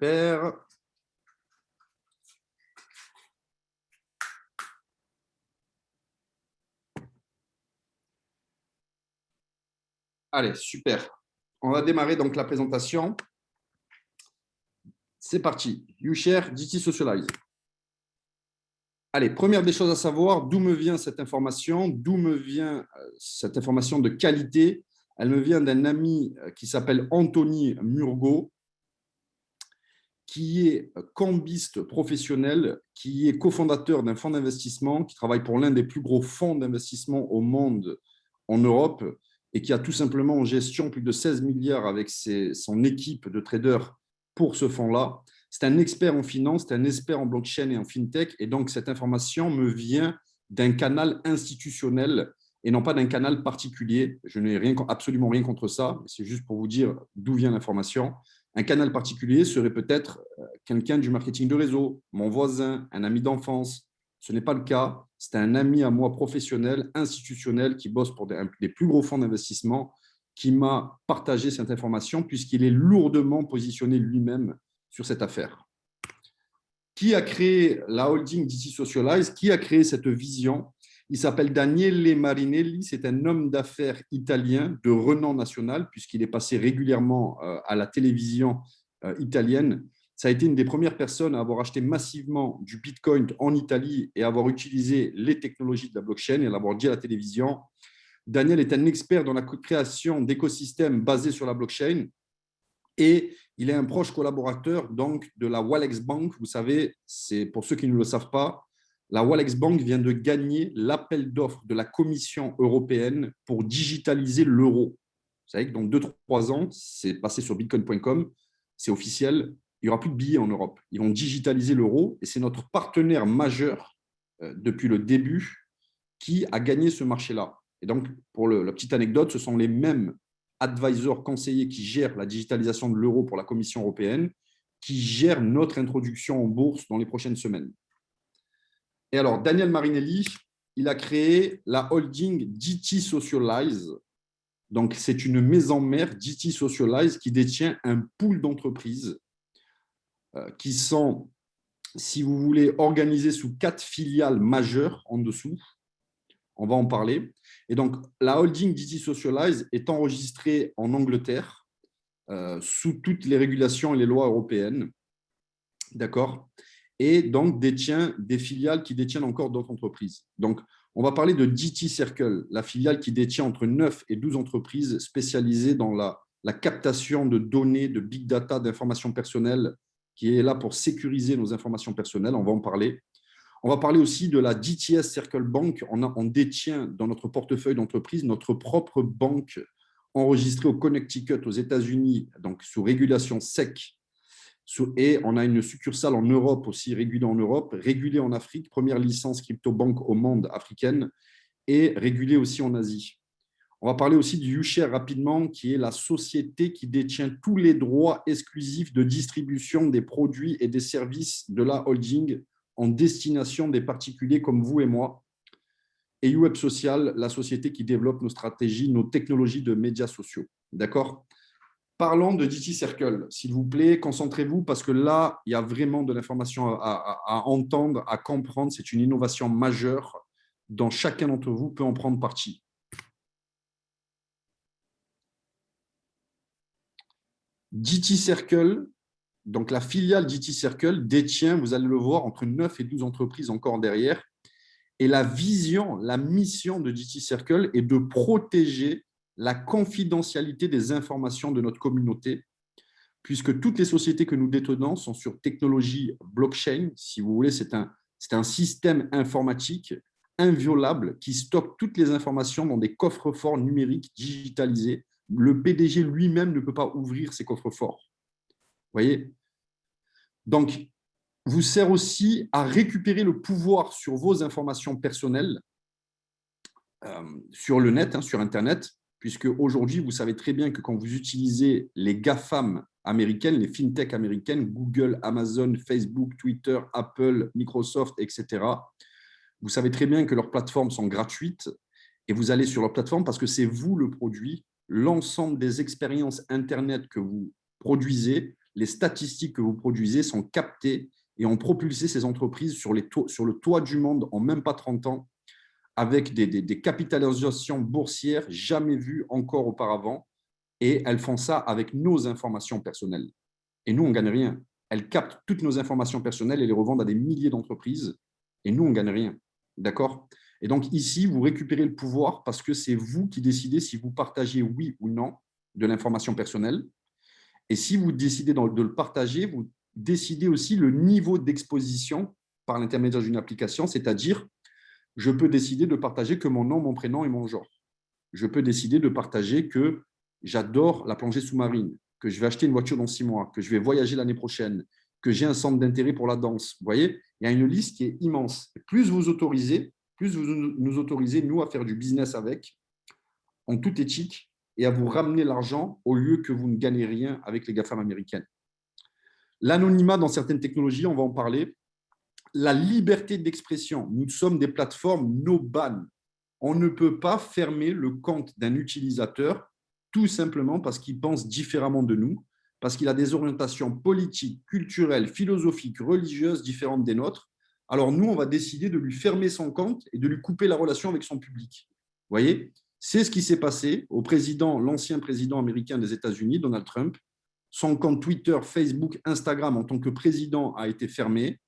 Super. Allez, super. On va démarrer donc la présentation. C'est parti. YouShare, DT Socialize. Allez, première des choses à savoir, d'où me vient cette information? D'où me vient cette information de qualité? Elle me vient d'un ami qui s'appelle Anthony Murgo, qui est cambiste professionnel, qui est cofondateur d'un fonds d'investissement, qui travaille pour l'un des plus gros fonds d'investissement au monde en Europe et qui a tout simplement en gestion plus de 16 milliards avec son équipe de traders pour ce fonds-là. C'est un expert en finance, c'est un expert en blockchain et en fintech, et donc cette information me vient d'un canal institutionnel et non pas d'un canal particulier. Je n'ai absolument rien contre ça, c'est juste pour vous dire d'où vient l'information. Un canal particulier serait peut-être quelqu'un du marketing de réseau, mon voisin, un ami d'enfance. Ce n'est pas le cas. C'est un ami à moi professionnel, institutionnel, qui bosse pour des plus gros fonds d'investissement, qui m'a partagé cette information puisqu'il est lourdement positionné lui-même sur cette affaire. Qui a créé la holding DT Socialize? Qui a créé cette vision? Il s'appelle Daniele Marinelli, c'est un homme d'affaires italien de renom national puisqu'il est passé régulièrement à la télévision italienne. Ça a été une des premières personnes à avoir acheté massivement du Bitcoin en Italie et à avoir utilisé les technologies de la blockchain et à l'avoir dit à la télévision. Daniel est un expert dans la création d'écosystèmes basés sur la blockchain et il est un proche collaborateur donc de la Walex Bank. Vous savez, c'est pour ceux qui ne le savent pas, la Walex Bank vient de gagner l'appel d'offres de la Commission européenne pour digitaliser l'euro. Vous savez que dans 2-3 ans, c'est passé sur bitcoin.com, c'est officiel, il n'y aura plus de billets en Europe. Ils vont digitaliser l'euro et c'est notre partenaire majeur depuis le début qui a gagné ce marché-là. Et donc, pour la petite anecdote, ce sont les mêmes advisors conseillers qui gèrent la digitalisation de l'euro pour la Commission européenne qui gèrent notre introduction en bourse dans les prochaines semaines. Et alors, Daniel Marinelli, il a créé la holding DT Socialize. Donc, c'est une maison mère, DT Socialize, qui détient un pool d'entreprises qui sont, si vous voulez, organisées sous 4 filiales majeures en dessous. On va en parler. Et donc, la holding DT Socialize est enregistrée en Angleterre sous toutes les régulations et les lois européennes. D'accord? Et donc détient des filiales qui détiennent encore d'autres entreprises. Donc, on va parler de DT Circle, la filiale qui détient entre 9 et 12 entreprises spécialisées dans la captation de données, de big data, d'informations personnelles, qui est là pour sécuriser nos informations personnelles. On va en parler. On va parler aussi de la DTS Circle Bank. On détient dans notre portefeuille d'entreprise notre propre banque enregistrée au Connecticut, aux États-Unis, donc sous régulation SEC. Et on a une succursale en Europe aussi, régulée en Europe, régulée en Afrique, première licence crypto-banque au monde africaine, et régulée aussi en Asie. On va parler aussi du YouShare rapidement, qui est la société qui détient tous les droits exclusifs de distribution des produits et des services de la holding en destination des particuliers comme vous et moi. Et YouWeb Social, la société qui développe nos stratégies, nos technologies de médias sociaux. D'accord ? Parlons de DT Circle, s'il vous plaît, concentrez-vous parce que là, il y a vraiment de l'information à entendre, à comprendre. C'est une innovation majeure dont chacun d'entre vous peut en prendre partie. DT Circle, donc la filiale DT Circle détient, vous allez le voir, entre 9 et 12 entreprises encore derrière. Et la vision, la mission de DT Circle est de protéger la confidentialité des informations de notre communauté, puisque toutes les sociétés que nous détenons sont sur technologie blockchain. Si vous voulez, c'est un système informatique inviolable qui stocke toutes les informations dans des coffres-forts numériques digitalisés. Le PDG lui-même ne peut pas ouvrir ces coffres-forts. Vous voyez ? Donc, vous sert aussi à récupérer le pouvoir sur vos informations personnelles sur le net, sur Internet, puisque aujourd'hui, vous savez très bien que quand vous utilisez les GAFAM américaines, les fintech américaines, Google, Amazon, Facebook, Twitter, Apple, Microsoft, etc., vous savez très bien que leurs plateformes sont gratuites et vous allez sur leur plateforme parce que c'est vous le produit, l'ensemble des expériences Internet que vous produisez, les statistiques que vous produisez sont captées et ont propulsé ces entreprises sur le toit du monde en même pas 30 ans, avec des capitalisations boursières jamais vues encore auparavant. Et elles font ça avec nos informations personnelles. Et nous, on ne gagne rien. Elles captent toutes nos informations personnelles et les revendent à des milliers d'entreprises. Et nous, on ne gagne rien. D'accord? Et donc, ici, vous récupérez le pouvoir parce que c'est vous qui décidez si vous partagez oui ou non de l'information personnelle. Et si vous décidez de le partager, vous décidez aussi le niveau d'exposition par l'intermédiaire d'une application, c'est-à-dire, je peux décider de partager que mon nom, mon prénom et mon genre. Je peux décider de partager que j'adore la plongée sous-marine, que je vais acheter une voiture dans 6 mois, que je vais voyager l'année prochaine, que j'ai un centre d'intérêt pour la danse. Vous voyez, il y a une liste qui est immense. Et plus vous autorisez, plus vous nous autorisez, nous, à faire du business avec, en toute éthique, et à vous ramener l'argent au lieu que vous ne gagnez rien avec les GAFAM américaines. L'anonymat dans certaines technologies, on va en parler. La liberté d'expression. Nous sommes des plateformes no ban. On ne peut pas fermer le compte d'un utilisateur tout simplement parce qu'il pense différemment de nous, parce qu'il a des orientations politiques, culturelles, philosophiques, religieuses différentes des nôtres. Alors nous, on va décider de lui fermer son compte et de lui couper la relation avec son public. Vous voyez, c'est ce qui s'est passé au président, l'ancien président américain des États-Unis, Donald Trump. Son compte Twitter, Facebook, Instagram en tant que président a été fermé.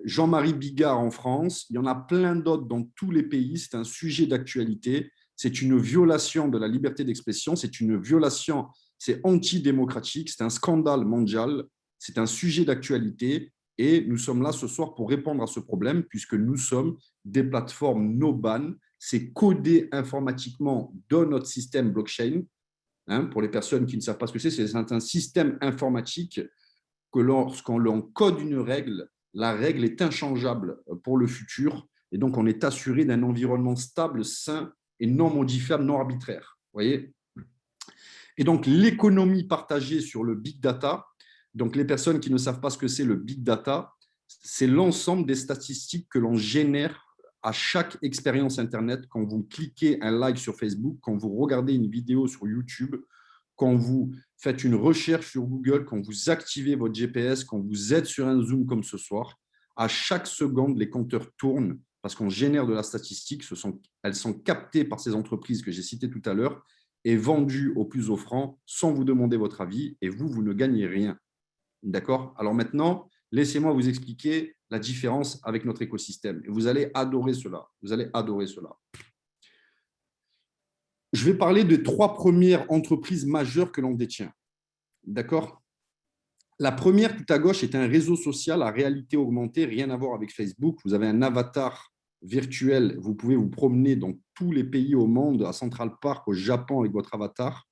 Jean-Marie Bigard en France, il y en a plein d'autres dans tous les pays, c'est un sujet d'actualité, c'est une violation de la liberté d'expression, c'est une violation, c'est antidémocratique, c'est un scandale mondial, c'est un sujet d'actualité et nous sommes là ce soir pour répondre à ce problème puisque nous sommes des plateformes no ban, c'est codé informatiquement dans notre système blockchain. Pour les personnes qui ne savent pas ce que c'est un système informatique que lorsqu'on code une règle, la règle est inchangeable pour le futur et donc on est assuré d'un environnement stable, sain et non modifiable, non arbitraire. Voyez. Et donc l'économie partagée sur le big data, donc les personnes qui ne savent pas ce que c'est le big data, c'est l'ensemble des statistiques que l'on génère à chaque expérience Internet, quand vous cliquez un like sur Facebook, quand vous regardez une vidéo sur YouTube, quand vous faites une recherche sur Google, quand vous activez votre GPS, quand vous êtes sur un Zoom comme ce soir, à chaque seconde, les compteurs tournent parce qu'on génère de la statistique. Elles sont captées par ces entreprises que j'ai citées tout à l'heure et vendues au plus offrant sans vous demander votre avis et vous ne gagnez rien. D'accord? Alors maintenant, laissez-moi vous expliquer la différence avec notre écosystème. Et vous allez adorer cela. Vous allez adorer cela. Je vais parler de 3 premières entreprises majeures que l'on détient. D'accord? La première, tout à gauche, est un réseau social à réalité augmentée, rien à voir avec Facebook. Vous avez un avatar virtuel. Vous pouvez vous promener dans tous les pays au monde, à Central Park, au Japon, avec votre avatar.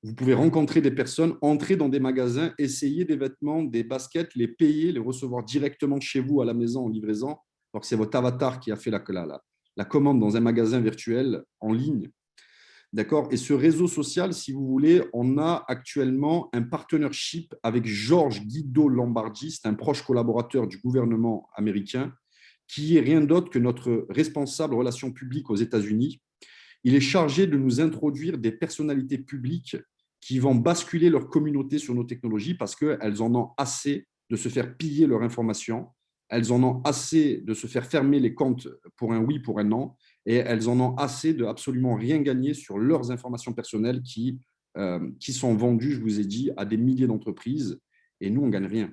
Vous pouvez rencontrer des personnes, entrer dans des magasins, essayer des vêtements, des baskets, les payer, les recevoir directement chez vous à la maison en livraison. Donc, c'est votre avatar qui a fait la commande dans un magasin virtuel en ligne. D'accord? Et ce réseau social, si vous voulez, on a actuellement un partnership avec Georges Guido Lombardi, c'est un proche collaborateur du gouvernement américain, qui est rien d'autre que notre responsable relations publiques aux États-Unis. Il est chargé de nous introduire des personnalités publiques qui vont basculer leur communauté sur nos technologies parce qu'elles en ont assez de se faire piller leur information, elles en ont assez de se faire fermer les comptes pour un oui, pour un non, et elles en ont assez de absolument rien gagner sur leurs informations personnelles qui sont vendues, je vous ai dit, à des milliers d'entreprises, et nous, on ne gagne rien.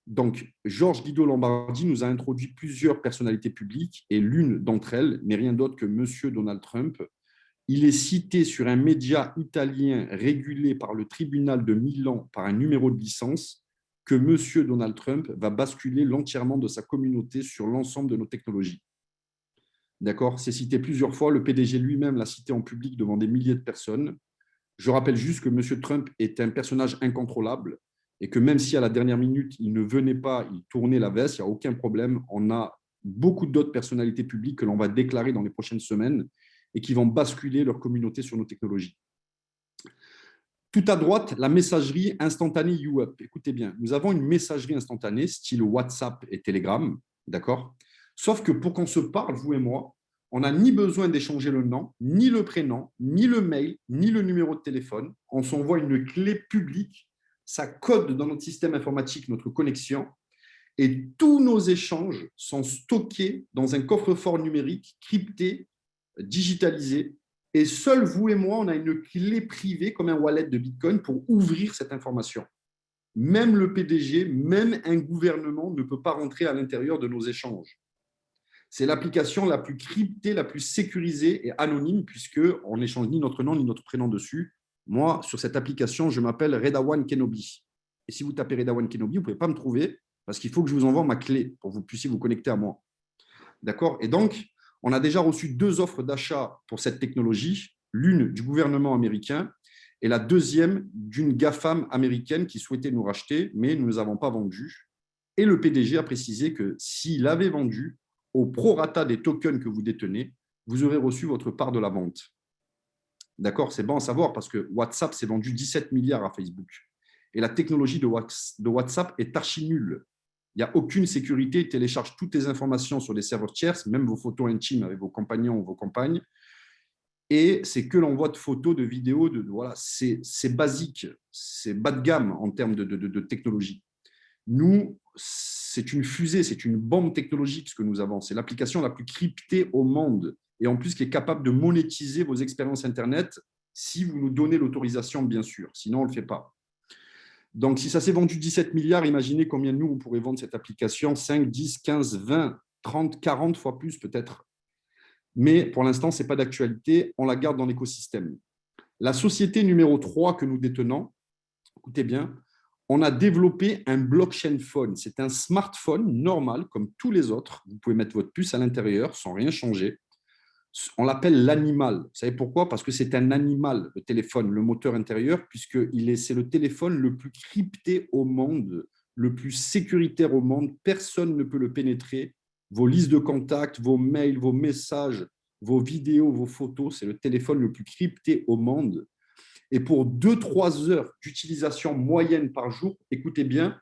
Donc, Georges Guido Lombardi nous a introduit plusieurs personnalités publiques, et l'une d'entre elles n'est rien d'autre que Monsieur Donald Trump. Il est cité sur un média italien régulé par le tribunal de Milan par un numéro de licence que Monsieur Donald Trump va basculer l'entièrement de sa communauté sur l'ensemble de nos technologies. D'accord? C'est cité plusieurs fois. Le PDG lui-même l'a cité en public devant des milliers de personnes. Je rappelle juste que M. Trump est un personnage incontrôlable et que même si à la dernière minute, il ne venait pas, il tournait la veste, il n'y a aucun problème. On a beaucoup d'autres personnalités publiques que l'on va déclarer dans les prochaines semaines et qui vont basculer leur communauté sur nos technologies. Tout à droite, la messagerie instantanée YouUp. Écoutez bien, nous avons une messagerie instantanée style WhatsApp et Telegram, d'accord? Sauf que pour qu'on se parle, vous et moi, on n'a ni besoin d'échanger le nom, ni le prénom, ni le mail, ni le numéro de téléphone. On s'envoie une clé publique ça code dans notre système informatique notre connexion et tous nos échanges sont stockés dans un coffre-fort numérique crypté, digitalisé. Et seul vous et moi, on a une clé privée comme un wallet de Bitcoin pour ouvrir cette information. Même le PDG, même un gouvernement ne peut pas rentrer à l'intérieur de nos échanges. C'est l'application la plus cryptée, la plus sécurisée et anonyme puisqu'on n'échange ni notre nom ni notre prénom dessus. Moi, sur cette application, je m'appelle Redawan Kenobi. Et si vous tapez Redawan Kenobi, vous ne pouvez pas me trouver parce qu'il faut que je vous envoie ma clé pour que vous puissiez vous connecter à moi. D'accord? Et donc, on a déjà reçu 2 offres d'achat pour cette technologie, l'une du gouvernement américain et la deuxième d'une GAFAM américaine qui souhaitait nous racheter, mais nous ne les avons pas vendues. Et le PDG a précisé que s'il avait vendu au prorata des tokens que vous détenez, vous aurez reçu votre part de la vente. D'accord? C'est bon à savoir parce que WhatsApp s'est vendu 17 milliards à Facebook. Et la technologie de WhatsApp est archi nulle. Il n'y a aucune sécurité. Il télécharge toutes les informations sur des serveurs tierces, même vos photos intimes avec vos compagnons ou vos compagnes. Et c'est que l'envoi de photos, de vidéos, voilà, c'est basique, c'est bas de gamme en termes de technologie. Nous, c'est une fusée, c'est une bombe technologique ce que nous avons. C'est l'application la plus cryptée au monde et en plus qui est capable de monétiser vos expériences Internet si vous nous donnez l'autorisation, bien sûr. Sinon, on ne le fait pas. Donc, si ça s'est vendu 17 milliards, imaginez combien nous, on pourrait vendre cette application 5, 10, 15, 20, 30, 40 fois plus peut-être. Mais pour l'instant, ce n'est pas d'actualité. On la garde dans l'écosystème. La société numéro 3 que nous détenons, écoutez bien, on a développé un blockchain phone. C'est un smartphone normal, comme tous les autres. Vous pouvez mettre votre puce à l'intérieur sans rien changer. On l'appelle l'animal. Vous savez pourquoi? Parce que c'est un animal, le téléphone, le moteur intérieur, puisque c'est le téléphone le plus crypté au monde, le plus sécuritaire au monde. Personne ne peut le pénétrer. Vos listes de contacts, vos mails, vos messages, vos vidéos, vos photos, c'est le téléphone le plus crypté au monde. Et pour 2-3 heures d'utilisation moyenne par jour, écoutez bien,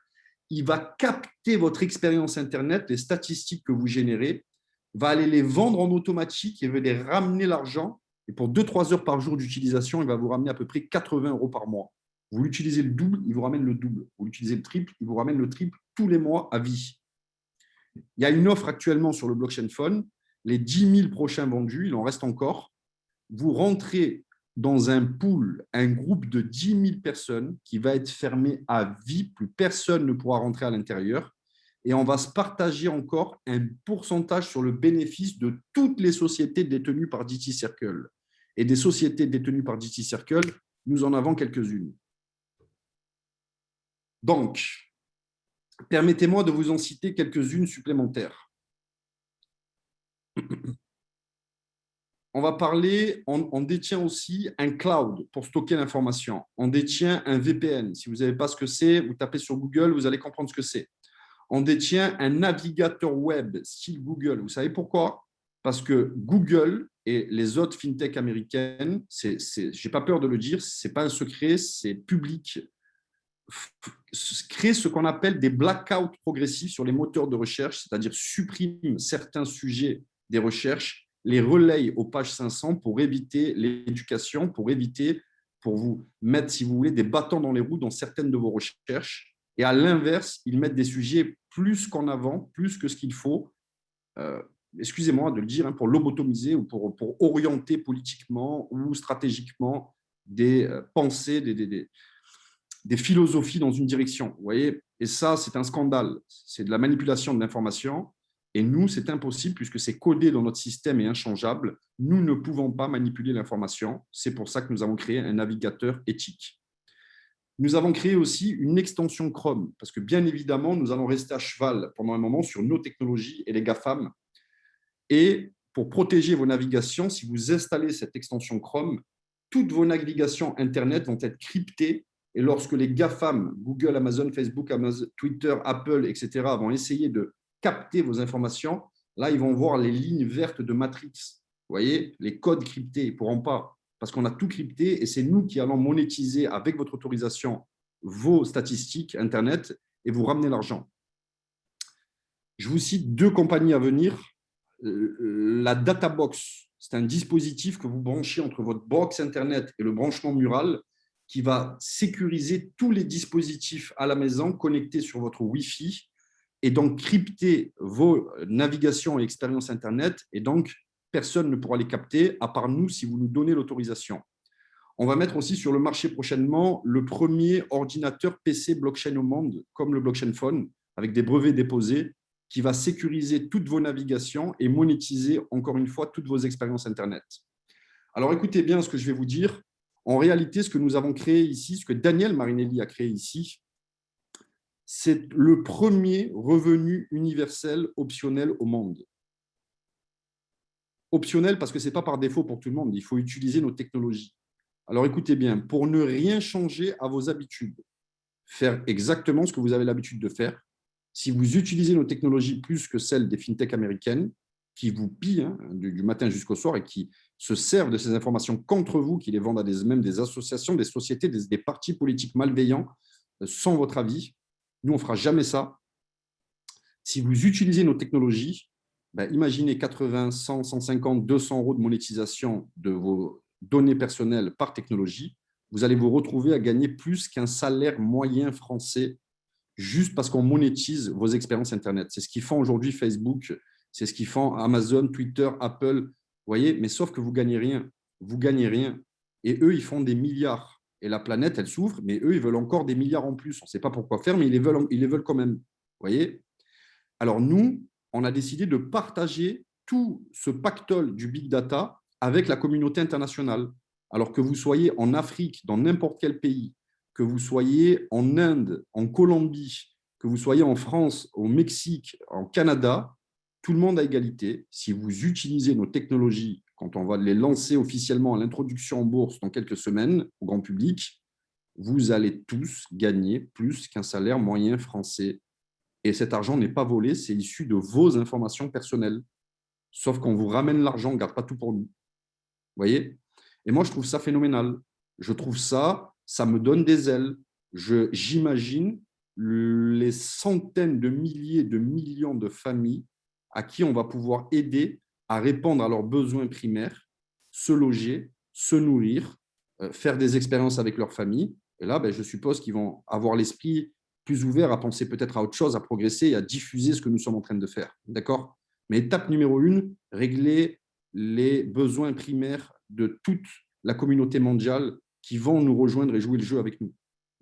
il va capter votre expérience Internet, les statistiques que vous générez, va aller les vendre en automatique et va les ramener l'argent. Et pour 2-3 heures par jour d'utilisation, il va vous ramener à peu près 80 € par mois. Vous l'utilisez le double, il vous ramène le double. Vous l'utilisez le triple, il vous ramène le triple tous les mois à vie. Il y a une offre actuellement sur le blockchain phone. Les 10 000 prochains vendus, il en reste encore. Vous rentrez dans un pool, un groupe de 10 000 personnes qui va être fermé à vie. Plus personne ne pourra rentrer à l'intérieur. Et on va se partager encore un pourcentage sur le bénéfice de toutes les sociétés détenues par DT Circle. Et des sociétés détenues par DT Circle, nous en avons quelques-unes. Donc, permettez-moi de vous en citer quelques-unes supplémentaires. On va parler, on détient aussi un cloud pour stocker l'information. On détient un VPN. Si vous n'avez pas ce que c'est, vous tapez sur Google, vous allez comprendre ce que c'est. On détient un navigateur web style Google. Vous savez pourquoi? Parce que Google et les autres fintech américaines, je n'ai pas peur de le dire, ce n'est pas un secret, c'est public, créent ce qu'on appelle des blackouts progressifs sur les moteurs de recherche, c'est-à-dire suppriment certains sujets des recherches, les relayent aux pages 500 pour éviter l'éducation, pour vous mettre, si vous voulez, des bâtons dans les roues dans certaines de vos recherches. Et à l'inverse, ils mettent des sujets plus qu'en avant, plus que ce qu'il faut, excusez-moi de le dire, pour lobotomiser ou pour orienter politiquement ou stratégiquement des pensées, des philosophies dans une direction. Vous voyez? Et ça, c'est un scandale. C'est de la manipulation de l'information. Et nous, c'est impossible puisque c'est codé dans notre système et inchangeable. Nous ne pouvons pas manipuler l'information. C'est pour ça que nous avons créé un navigateur éthique. Nous avons créé aussi une extension Chrome, parce que bien évidemment, nous allons rester à cheval pendant un moment sur nos technologies et les GAFAM. Et pour protéger vos navigations, si vous installez cette extension Chrome, toutes vos navigations Internet vont être cryptées. Et lorsque les GAFAM, Google, Amazon, Facebook, Amazon, Twitter, Apple, etc., vont essayer de capter vos informations, là, ils vont voir les lignes vertes de Matrix. Vous voyez, les codes cryptés, ils ne pourront pas. Parce qu'on a tout crypté et c'est nous qui allons monétiser avec votre autorisation vos statistiques Internet et vous ramener l'argent. Je vous cite 2 compagnies à venir. La Databox, c'est un dispositif que vous branchez entre votre box Internet et le branchement mural qui va sécuriser tous les dispositifs à la maison connectés sur votre Wi-Fi et donc crypter vos navigations et expériences Internet. Et donc, personne ne pourra les capter à part nous si vous nous donnez l'autorisation. On va mettre aussi sur le marché prochainement le premier ordinateur PC blockchain au monde, comme le blockchain phone, avec des brevets déposés, qui va sécuriser toutes vos navigations et monétiser, encore une fois, toutes vos expériences Internet. Alors, écoutez bien ce que je vais vous dire. En réalité, ce que nous avons créé ici, ce que Daniel Marinelli a créé ici, c'est le premier revenu universel optionnel au monde. Optionnel parce que ce n'est pas par défaut pour tout le monde. Il faut utiliser nos technologies. Alors, écoutez bien, pour ne rien changer à vos habitudes, faire exactement ce que vous avez l'habitude de faire, si vous utilisez nos technologies plus que celles des fintechs américaines, qui vous pillent du matin jusqu'au soir et qui se servent de ces informations contre vous, qui les vendent à même des associations, des sociétés, des partis politiques malveillants, sans votre avis. Nous, on ne fera jamais ça. Si vous utilisez nos technologies, imaginez 80, 100, 150, 200 euros de monétisation de vos données personnelles par technologie, vous allez vous retrouver à gagner plus qu'un salaire moyen français juste parce qu'on monétise vos expériences Internet. C'est ce qu'ils font aujourd'hui Facebook, c'est ce qu'ils font Amazon, Twitter, Apple. Vous voyez, mais sauf que vous ne gagnez rien. Vous ne gagnez rien. Et eux, ils font des milliards. Et la planète, elle souffre, mais eux, ils veulent encore des milliards en plus. On ne sait pas pourquoi faire, mais ils les veulent quand même. Vous voyez ? Alors nous, on a décidé de partager tout ce pactole du big data avec la communauté internationale. Alors que vous soyez en Afrique, dans n'importe quel pays, que vous soyez en Inde, en Colombie, que vous soyez en France, au Mexique, en Canada, tout le monde à égalité. Si vous utilisez nos technologies, quand on va les lancer officiellement à l'introduction en bourse dans quelques semaines au grand public, vous allez tous gagner plus qu'un salaire moyen français. Et cet argent n'est pas volé, c'est issu de vos informations personnelles. Sauf qu'on vous ramène l'argent, on ne garde pas tout pour nous. Vous voyez ? Et moi, je trouve ça phénoménal. Je trouve ça, ça me donne des ailes. J'imagine les centaines de milliers de millions de familles à qui on va pouvoir aider à répondre à leurs besoins primaires, se loger, se nourrir, faire des expériences avec leur famille. Et là, je suppose qu'ils vont avoir l'esprit plus ouvert à penser peut-être à autre chose, à progresser et à diffuser ce que nous sommes en train de faire. D'accord ? Mais étape numéro 1, régler les besoins primaires de toute la communauté mondiale qui vont nous rejoindre et jouer le jeu avec nous.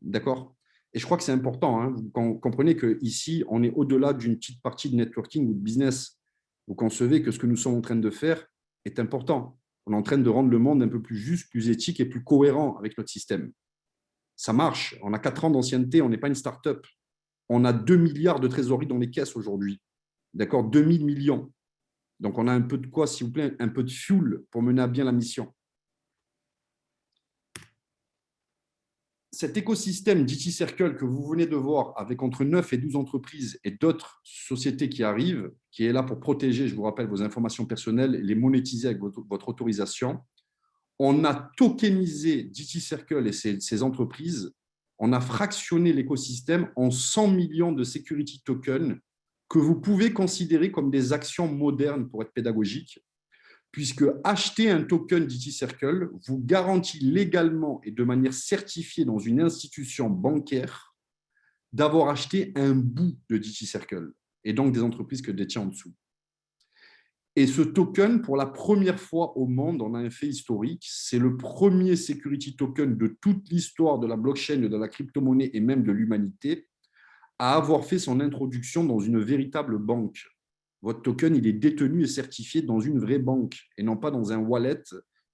D'accord ? Et je crois que c'est important. Vous comprenez qu'ici, on est au-delà d'une petite partie de networking ou de business. Vous concevez que ce que nous sommes en train de faire est important. On est en train de rendre le monde un peu plus juste, plus éthique et plus cohérent avec notre système. Ça marche. On a 4 ans d'ancienneté, on n'est pas une start-up. On a 2 milliards de trésorerie dans les caisses aujourd'hui. D'accord ? 2000 millions. Donc, on a un peu de quoi, s'il vous plaît, un peu de fuel pour mener à bien la mission. Cet écosystème DT Circle que vous venez de voir avec entre 9 et 12 entreprises et d'autres sociétés qui arrivent, qui est là pour protéger, je vous rappelle, vos informations personnelles et les monétiser avec votre autorisation, on a tokenisé DT Circle et ses entreprises, on a fractionné l'écosystème en 100 millions de security tokens que vous pouvez considérer comme des actions modernes pour être pédagogique, puisque acheter un token DT Circle vous garantit légalement et de manière certifiée dans une institution bancaire d'avoir acheté un bout de DT Circle et donc des entreprises que détient en dessous. Et ce token, pour la première fois au monde, on a un fait historique, c'est le premier security token de toute l'histoire de la blockchain, de la crypto-monnaie et même de l'humanité à avoir fait son introduction dans une véritable banque. Votre token, il est détenu et certifié dans une vraie banque et non pas dans un wallet,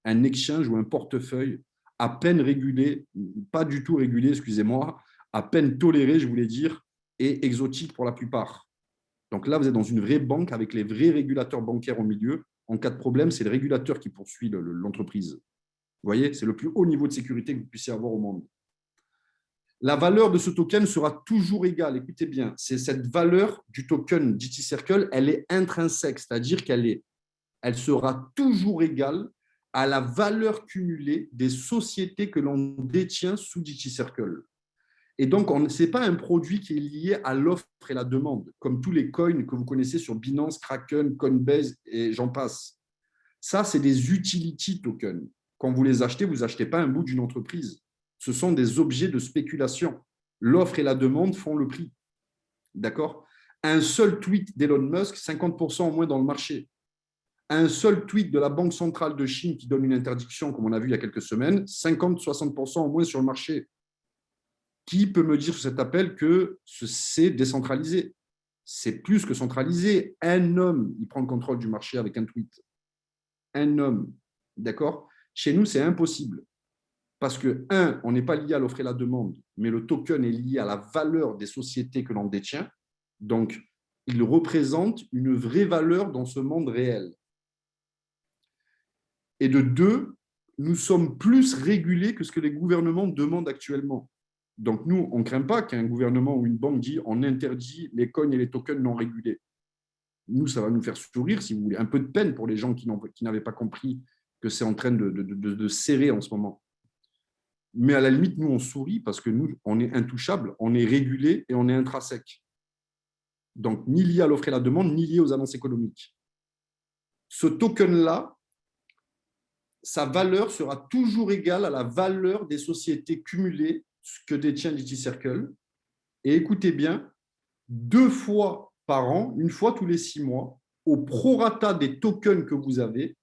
un exchange ou un portefeuille à peine régulé, pas du tout régulé, excusez-moi, à peine toléré, je voulais dire, et exotique pour la plupart. Donc là, vous êtes dans une vraie banque avec les vrais régulateurs bancaires au milieu. En cas de problème, c'est le régulateur qui poursuit l'entreprise. Vous voyez, c'est le plus haut niveau de sécurité que vous puissiez avoir au monde. La valeur de ce token sera toujours égale. Écoutez bien, c'est cette valeur du token DT Circle, elle est intrinsèque, c'est-à-dire elle sera toujours égale à la valeur cumulée des sociétés que l'on détient sous DT Circle. Et donc, ce n'est pas un produit qui est lié à l'offre et la demande, comme tous les coins que vous connaissez sur Binance, Kraken, Coinbase et j'en passe. Ça, c'est des utility tokens. Quand vous les achetez, vous n'achetez pas un bout d'une entreprise. Ce sont des objets de spéculation. L'offre et la demande font le prix. D'accord? Un seul tweet d'Elon Musk, 50% au moins dans le marché. Un seul tweet de la Banque centrale de Chine qui donne une interdiction, comme on a vu il y a quelques semaines, 50-60% au moins sur le marché. Qui peut me dire sur cet appel que c'est décentralisé? C'est plus que centralisé. Un homme, il prend le contrôle du marché avec un tweet. Un homme. D'accord? Chez nous, c'est impossible. Parce que, un, on n'est pas lié à l'offre et la demande, mais le token est lié à la valeur des sociétés que l'on détient. Donc, il représente une vraie valeur dans ce monde réel. Et de deux, nous sommes plus régulés que ce que les gouvernements demandent actuellement. Donc, nous, on ne craint pas qu'un gouvernement ou une banque dise on interdit les coins et les tokens non régulés. Nous, ça va nous faire sourire, si vous voulez, un peu de peine pour les gens qui n'avaient pas compris que c'est en train de serrer en ce moment. Mais à la limite, nous, on sourit parce que nous, on est intouchable, on est régulé et on est intrinsèque. Donc, ni lié à l'offre et la demande, ni lié aux annonces économiques. Ce token-là, sa valeur sera toujours égale à la valeur des sociétés cumulées que détient DT Circle. Et écoutez bien, 2 fois par an, 1 fois tous les 6 mois, au prorata des tokens que vous avez,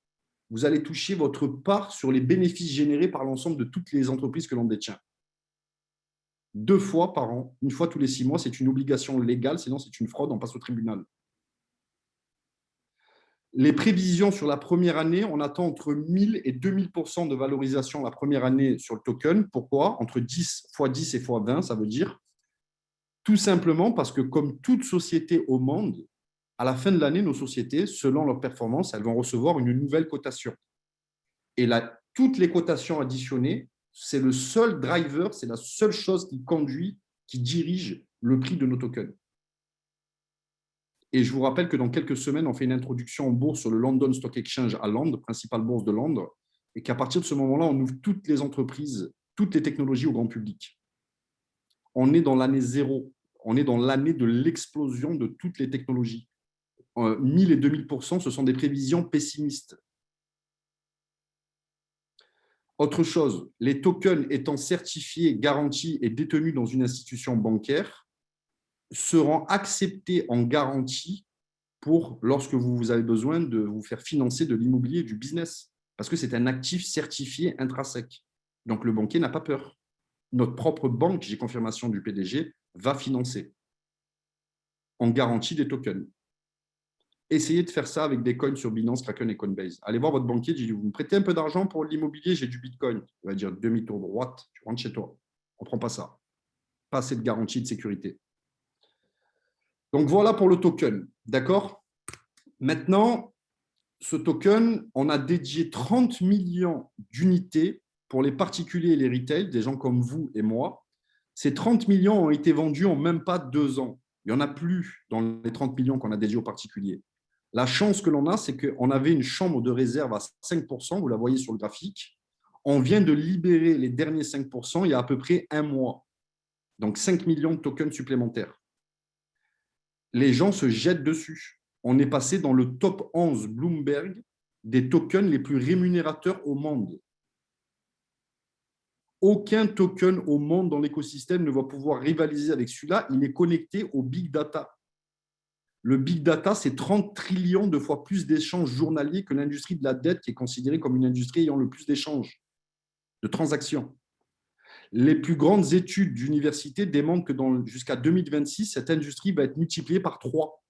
vous allez toucher votre part sur les bénéfices générés par l'ensemble de toutes les entreprises que l'on détient. 2 fois par an, 1 fois tous les 6 mois, c'est une obligation légale, sinon c'est une fraude, on passe au tribunal. Les prévisions sur la première année, on attend entre 1000 et 2000% de valorisation la première année sur le token. Pourquoi? Entre 10 fois 10 et fois 20, ça veut dire tout simplement parce que comme toute société au monde, à la fin de l'année, nos sociétés, selon leur performance, elles vont recevoir une nouvelle cotation. Et là, toutes les cotations additionnées, c'est le seul driver, c'est la seule chose qui conduit, qui dirige le prix de nos tokens. Et je vous rappelle que dans quelques semaines, on fait une introduction en bourse sur le London Stock Exchange à Londres, principale bourse de Londres, et qu'à partir de ce moment-là, on ouvre toutes les entreprises, toutes les technologies au grand public. On est dans l'année zéro. On est dans l'année de l'explosion de toutes les technologies. 1000 et 2000%, ce sont des prévisions pessimistes. Autre chose, les tokens étant certifiés, garantis et détenus dans une institution bancaire seront acceptés en garantie pour lorsque vous avez besoin de vous faire financer de l'immobilier et du business, parce que c'est un actif certifié intrinsèque. Donc, le banquier n'a pas peur. Notre propre banque, j'ai confirmation du PDG, va financer en garantie des tokens. Essayez de faire ça avec des coins sur Binance, Kraken et Coinbase. Allez voir votre banquier, dites, vous me prêtez un peu d'argent pour l'immobilier, j'ai du Bitcoin. Il va dire demi-tour droite, tu rentres chez toi. On ne prend pas ça. Pas assez de garantie de sécurité. Donc, voilà pour le token. D'accord? Maintenant, ce token, on a dédié 30 millions d'unités pour les particuliers et les retail, des gens comme vous et moi. Ces 30 millions ont été vendus en même pas 2 ans. Il n'y en a plus dans les 30 millions qu'on a dédiés aux particuliers. La chance que l'on a, c'est qu'on avait une chambre de réserve à 5%, vous la voyez sur le graphique. On vient de libérer les derniers 5% il y a à peu près 1 mois. Donc 5 millions de tokens supplémentaires. Les gens se jettent dessus. On est passé dans le top 11 Bloomberg des tokens les plus rémunérateurs au monde. Aucun token au monde dans l'écosystème ne va pouvoir rivaliser avec celui-là. Il est connecté au big data. Le big data, c'est 30 trillions de fois plus d'échanges journaliers que l'industrie de la dette, qui est considérée comme une industrie ayant le plus d'échanges, de transactions. Les plus grandes études d'université démontrent que jusqu'à 2026, cette industrie va être multipliée par 3.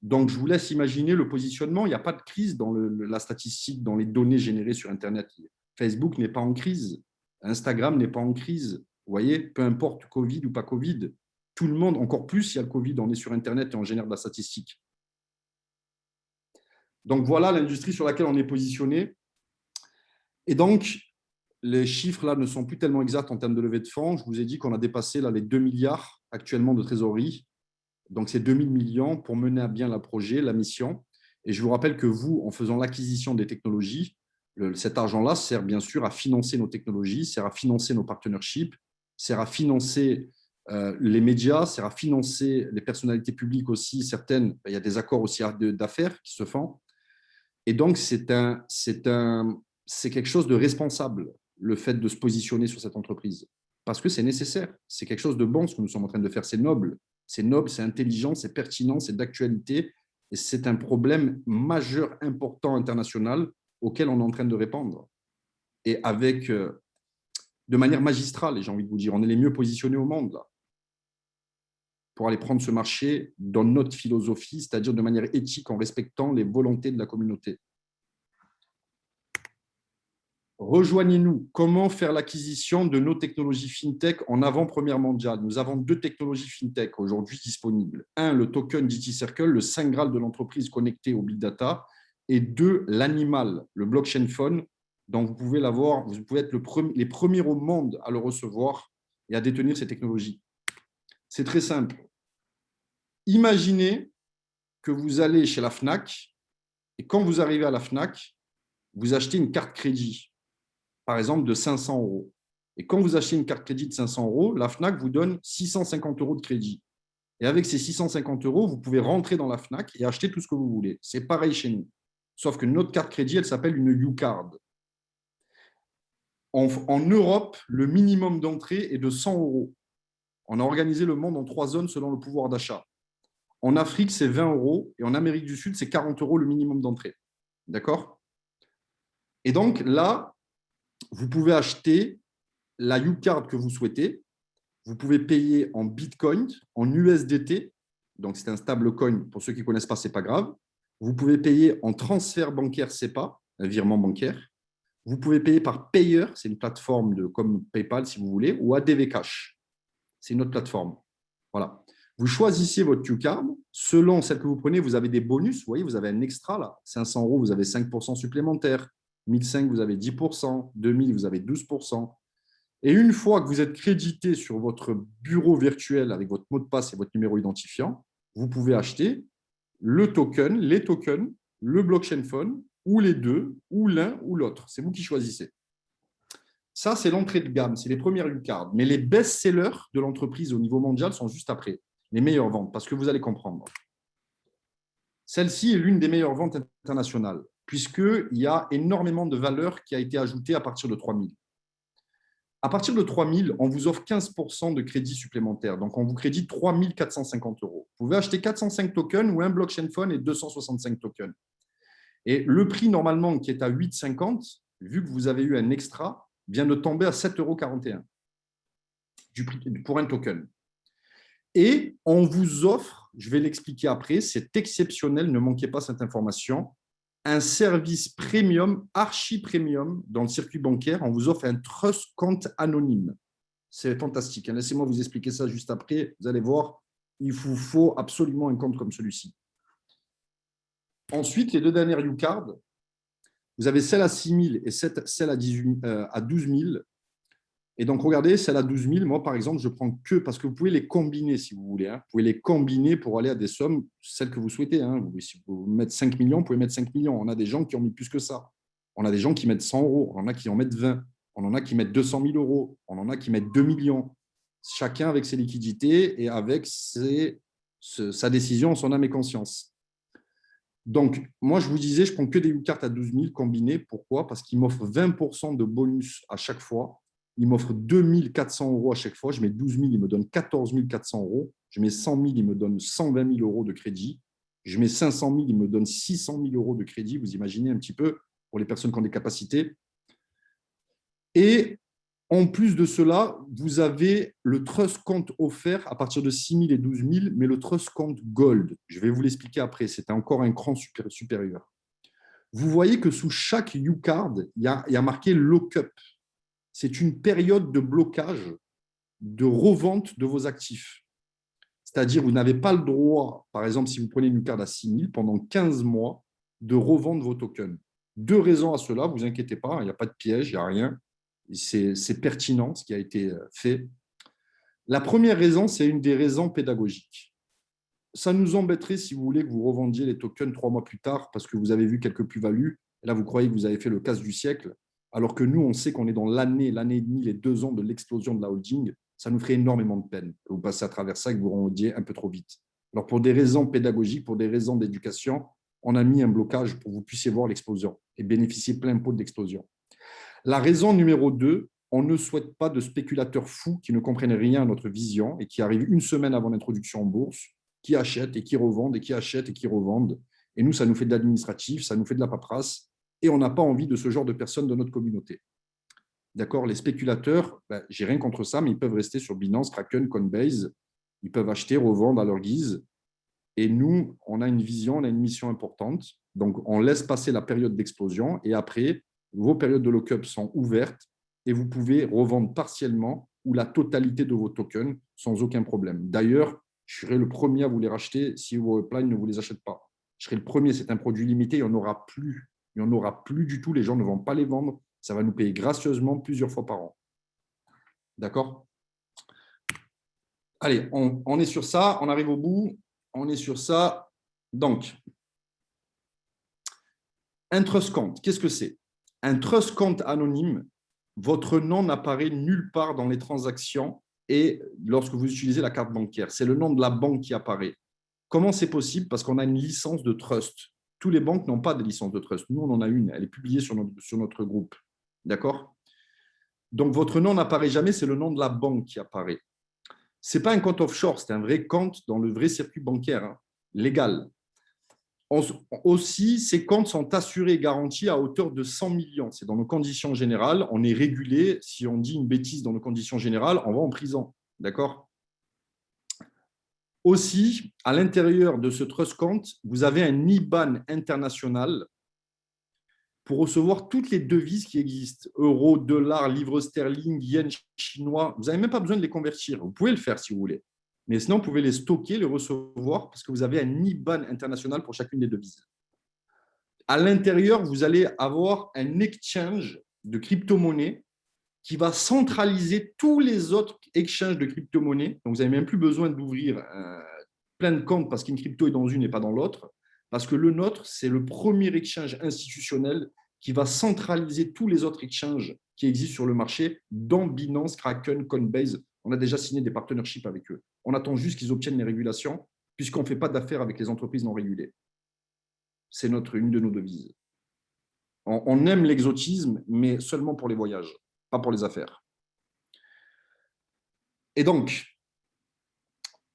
Donc, je vous laisse imaginer le positionnement. Il n'y a pas de crise dans la statistique, dans les données générées sur Internet. Facebook n'est pas en crise. Instagram n'est pas en crise. Vous voyez, peu importe Covid ou pas Covid, tout le monde, encore plus s'il y a le Covid, on est sur Internet et on génère de la statistique. Donc, voilà l'industrie sur laquelle on est positionné. Et donc, les chiffres là ne sont plus tellement exacts en termes de levée de fonds. Je vous ai dit qu'on a dépassé là, les 2 milliards actuellement de trésorerie. Donc, c'est 2000 millions pour mener à bien le projet, la mission. Et je vous rappelle que vous, en faisant l'acquisition des technologies, cet argent-là sert bien sûr à financer nos technologies, sert à financer nos partnerships, sert à financer les médias, sert à financer les personnalités publiques aussi. Certaines, il y a des accords aussi d'affaires qui se font. Et donc, c'est un c'est quelque chose de responsable, le fait de se positionner sur cette entreprise, parce que c'est nécessaire. C'est quelque chose de bon, ce que nous sommes en train de faire. C'est noble, c'est intelligent, c'est pertinent, c'est d'actualité, et c'est un problème majeur, important, international, auquel on est en train de répondre. Et avec, de manière magistrale, et j'ai envie de vous dire, on est les mieux positionnés au monde, là, pour aller prendre ce marché dans notre philosophie, c'est-à-dire de manière éthique, en respectant les volontés de la communauté. Rejoignez-nous. Comment faire l'acquisition de nos technologies FinTech en avant-première mondiale? Nous avons 2 technologies FinTech aujourd'hui disponibles. 1, le token DT Circle, le saint graal de l'entreprise connectée au Big Data. Et 2, l'animal, le blockchain phone, dont vous pouvez l'avoir, vous pouvez être les premiers au monde à le recevoir et à détenir ces technologies. C'est très simple. Imaginez que vous allez chez la FNAC et quand vous arrivez à la FNAC, vous achetez une carte crédit, par exemple de 500 euros. Et quand vous achetez une carte crédit de 500 euros, la FNAC vous donne 650 euros de crédit. Et avec ces 650 euros, vous pouvez rentrer dans la FNAC et acheter tout ce que vous voulez. C'est pareil chez nous. Sauf que notre carte crédit, elle s'appelle une U-Card. En Europe, le minimum d'entrée est de 100 euros. On a organisé le monde en 3 zones selon le pouvoir d'achat. En Afrique, c'est 20 euros et en Amérique du Sud, c'est 40 euros le minimum d'entrée. D'accord? Et donc là, vous pouvez acheter la U-Card que vous souhaitez. Vous pouvez payer en Bitcoin, en USDT. Donc, c'est un stablecoin. Pour ceux qui ne connaissent pas, ce n'est pas grave. Vous pouvez payer en transfert bancaire SEPA, un virement bancaire. Vous pouvez payer par Payer, c'est une plateforme comme PayPal si vous voulez, ou ADV Cash. C'est une autre plateforme. Voilà. Vous choisissez votre U-Card. Selon celle que vous prenez, vous avez des bonus. Vous voyez, vous avez un extra là. 500 euros, vous avez 5% supplémentaires. 1005, vous avez 10%. 2000, vous avez 12%. Et une fois que vous êtes crédité sur votre bureau virtuel avec votre mot de passe et votre numéro identifiant, vous pouvez acheter le token, les tokens, le blockchain phone, ou les deux, ou l'un ou l'autre. C'est vous qui choisissez. Ça, c'est l'entrée de gamme, c'est les premières U-Cards. Mais les best-sellers de l'entreprise au niveau mondial sont juste après, les meilleures ventes, parce que vous allez comprendre. Celle-ci est l'une des meilleures ventes internationales, puisqu'il y a énormément de valeur qui a été ajoutée à partir de 3000. À partir de 3000, on vous offre 15% de crédit supplémentaire. Donc, on vous crédite 3450 euros. Vous pouvez acheter 405 tokens ou un blockchain phone et 265 tokens. Et le prix, normalement, qui est à 8,50, vu que vous avez eu un extra, vient de tomber à 7,41 € pour un token. Et on vous offre, je vais l'expliquer après, c'est exceptionnel, ne manquez pas cette information, un service premium, archi-premium dans le circuit bancaire. On vous offre un trust compte anonyme. C'est fantastique. Laissez-moi vous expliquer ça juste après. Vous allez voir, il vous faut absolument un compte comme celui-ci. Ensuite, les 2 dernières U-Cards, vous avez celle à 6 000 et celle à 12 000. Et donc, regardez, celle à 12 000, moi, par exemple, je prends que, parce que vous pouvez les combiner si vous voulez. Vous pouvez les combiner pour aller à des sommes, celles que vous souhaitez. Si vous mettez 5 millions, vous pouvez mettre 5 millions. On a des gens qui ont mis plus que ça. On a des gens qui mettent 100 euros. On en a qui en mettent 20. On en a qui mettent 200 000 euros. On en a qui mettent 2 millions. Chacun avec ses liquidités et avec sa décision, son âme et conscience. Donc, moi, je vous disais, je prends que des U-Cards à 12 000 combinés. Pourquoi? Parce qu'ils m'offrent 20% de bonus à chaque fois. Il m'offre 2 400 euros à chaque fois. Je mets 12 000, il me donne 14 400 euros. Je mets 100 000, il me donne 120 000 euros de crédit. Je mets 500 000, il me donne 600 000 euros de crédit. Vous imaginez un petit peu pour les personnes qui ont des capacités. Et en plus de cela, vous avez le trust compte offert à partir de 6 000 et 12 000, mais le trust compte Gold. Je vais vous l'expliquer après. C'est encore un cran supérieur. Vous voyez que sous chaque U-Card, il y a marqué lock-up. C'est une période de blocage, de revente de vos actifs. C'est-à-dire, vous n'avez pas le droit, par exemple, si vous prenez une carte à 6 000, pendant 15 mois, de revendre vos tokens. 2 raisons à cela, ne vous inquiétez pas, il n'y a pas de piège, il n'y a rien. C'est pertinent ce qui a été fait. La première raison, c'est une des raisons pédagogiques. Ça nous embêterait, si vous voulez, que vous revendiez les tokens 3 mois plus tard parce que vous avez vu quelques plus-values. Et là, vous croyez que vous avez fait le casse du siècle. Alors que nous, on sait qu'on est dans l'année et demie, les 2 ans de l'explosion de la holding, ça nous ferait énormément de peine que vous passiez à travers ça et que vous rendiez un peu trop vite. Alors, pour des raisons pédagogiques, pour des raisons d'éducation, on a mis un blocage pour que vous puissiez voir l'explosion et bénéficier plein pot de l'explosion. La raison numéro 2, on ne souhaite pas de spéculateurs fous qui ne comprennent rien à notre vision et qui arrivent une semaine avant l'introduction en bourse, qui achètent et qui revendent et qui achètent et qui revendent. Et nous, ça nous fait de l'administratif, ça nous fait de la paperasse et on n'a pas envie de ce genre de personnes dans notre communauté. D'accord, les spéculateurs, j'ai rien contre ça, mais ils peuvent rester sur Binance, Kraken, Coinbase. Ils peuvent acheter, revendre à leur guise. Et nous, on a une vision, on a une mission importante. Donc, on laisse passer la période d'explosion et après, vos périodes de lock-up sont ouvertes et vous pouvez revendre partiellement ou la totalité de vos tokens sans aucun problème. D'ailleurs, je serai le premier à vous les racheter si vos plans ne vous les achètent pas. Je serai le premier, c'est un produit limité, il n'y en aura plus. Il n'y en aura plus du tout, les gens ne vont pas les vendre. Ça va nous payer gracieusement plusieurs fois par an. D'accord? Allez, on est sur ça, on arrive au bout, on est sur ça. Donc, un trust compte, qu'est-ce que c'est? Un trust compte anonyme, votre nom n'apparaît nulle part dans les transactions et lorsque vous utilisez la carte bancaire, c'est le nom de la banque qui apparaît. Comment c'est possible? Parce qu'on a une licence de trust. Tous les banques n'ont pas de licence de trust. Nous, on en a une. Elle est publiée sur notre groupe. D'accord? Donc, votre nom n'apparaît jamais, c'est le nom de la banque qui apparaît. Ce n'est pas un compte offshore, c'est un vrai compte dans le vrai circuit bancaire, légal. Aussi, ces comptes sont assurés et garantis à hauteur de 100 millions. C'est dans nos conditions générales. On est régulé. Si on dit une bêtise dans nos conditions générales, on va en prison. D'accord? Aussi, à l'intérieur de ce trust compte, vous avez un IBAN international pour recevoir toutes les devises qui existent. Euro, dollar, livre sterling, yen chinois. Vous n'avez même pas besoin de les convertir. Vous pouvez le faire si vous voulez. Mais sinon, vous pouvez les stocker, les recevoir parce que vous avez un IBAN international pour chacune des devises. À l'intérieur, vous allez avoir un exchange de crypto-monnaies qui va centraliser tous les autres exchanges de crypto-monnaies. Donc, vous n'avez même plus besoin d'ouvrir plein de comptes parce qu'une crypto est dans une et pas dans l'autre. Parce que le nôtre, c'est le premier exchange institutionnel qui va centraliser tous les autres exchanges qui existent sur le marché, dont Binance, Kraken, Coinbase. On a déjà signé des partnerships avec eux. On attend juste qu'ils obtiennent les régulations, puisqu'on ne fait pas d'affaires avec les entreprises non régulées. C'est une de nos devises. On aime l'exotisme, mais seulement pour les voyages, pas pour les affaires. Et donc,